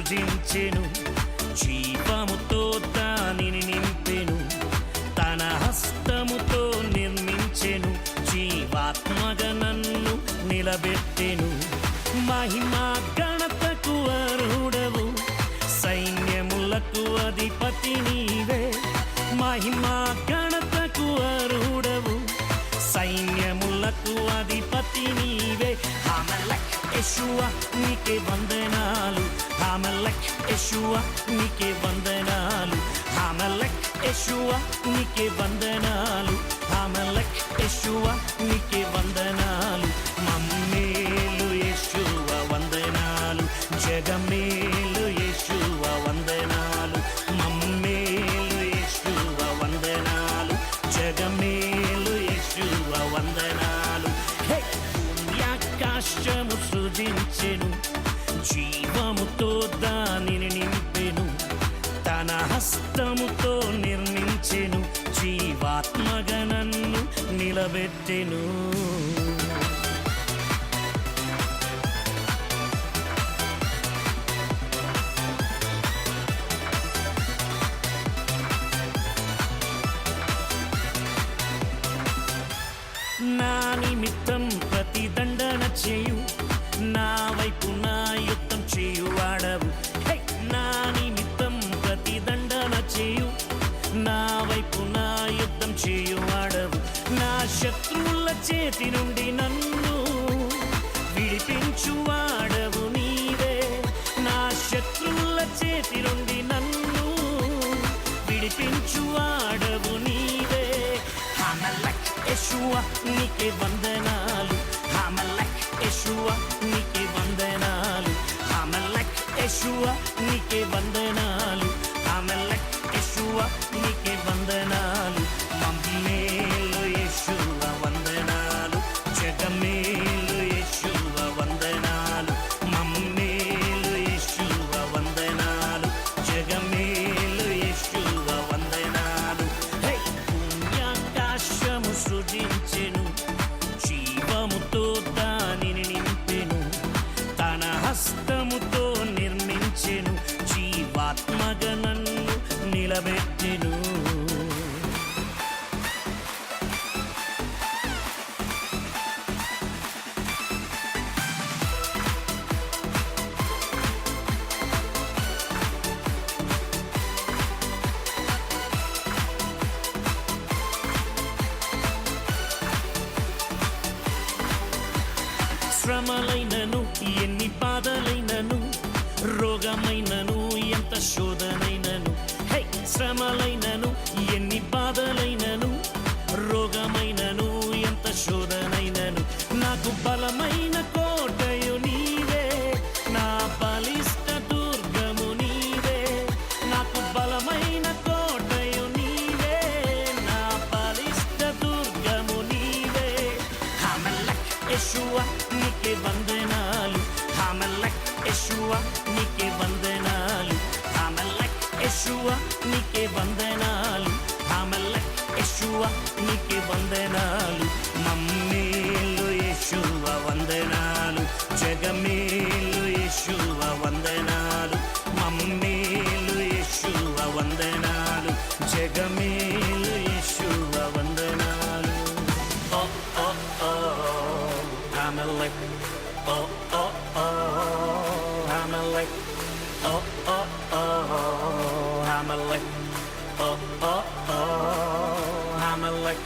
సృజించెను, జీవముతో దానిని నింపెను, తన హస్తముతో నిర్మించెను, జీవాత్మగా నన్ను నిలబెట్టెను. మహిమా ఘనతకు అర్హుడవు, సైన్యములకు అధిపతి నీవే. మహిమా ఘనతకు అర్హుడవు, సైన్యములకు అధిపతి నీవే. హామెలెక్ యెషూవా నీకే వందనాలు, హామెలెక్ యెషూవా నీకే వందనాలు, హామెలెక్ యెషూవా నీకే వందనాలు, హామెలెక్ యెషూవా నీకే వందనాలు. మమ్మేలు యెషూవా వందనాలు, జగమేలు యెషూవా వందనాలు, మమ్మేలు యెషూవా వందనాలు, జగమేలు యెషూవా వందనాలు. ఆకాశము సృజించెను, జీవముతో దానిని నింపెను, తన హస్తముతో నిర్మించెను, జీవాత్మగా నన్ను నిలబెట్టెను. నా నిమిత్తం ప్రతిదండన చేయు, నా వైపు నా యుద్ధం చేయువాడవు. నా నిమిత్తం ప్రతిదండన చేయు, నా వైపు నా యుద్ధం చేయువాడవు. నా శత్రువుల చేతి నుండి నన్ను విడిపించువాడవు నీవే. నా శత్రువుల చేతి నుండి నన్ను విడిపించువాడవు నీవే. హామెలెక్ యెషూవా నీకే వందనాలు, హామెలెక్ యెషూవా నీకే వందనాలు, హామెలెక్ యెషూవా నీకే వందనాలు, హామెలెక్ యెషూవా నీకే వందనాలు. మమ్మేలు యెషూవా వందనాలు, జగమేలు యెషూవా వందనాలు, మమ్మేలు యెషూవా వందనాలు, జగమేలు యెషూవా వందనాలు. ఆకాశము సృజించెను, జీవముతో దానిని నింపెను, తన హస్తముతో నిర్మించెను, జీవాత్మగా నన్ను నిలబెట్టెను. శ్రమలైనను ఎన్ని బాధలైనను, రోగమైనను ఎంత శోధనైనను, శ్రమలైనను ఎన్ని బాధలైనను, రోగమైనను ఎంత శోధనైనను, నాకు బలమైన కోటయు నీవే, నా బలిష్ట దుర్గము నీవే. నాకు బలమైన కోటయు నీవే, నా బలిష్ట దుర్గము నీవే. హామెలెక్ యెషూవా నీకే వందనాలు, హామెలెక్ యెషూవా నీకే వందనాలు, హామెలెక్ యెషూవా నీకే వందనాలు, హామెలెక్ యెషూవా నీకే వందనాలు. మమ్మేలు యెషూవా వందనాలు, జగమేలు యెషూవా వందనాలు, మమ్మేలు యెషూవా వందనాలు, జగమేలు యెషూవా వందనాలు. ఓ ఓ ఓ హామెలెక్, ఓ ఓ ఓ హామెలెక్, ఓ ఓ ఓ హామెలెక్, ఓ ఓ ఓ హామెలెక్.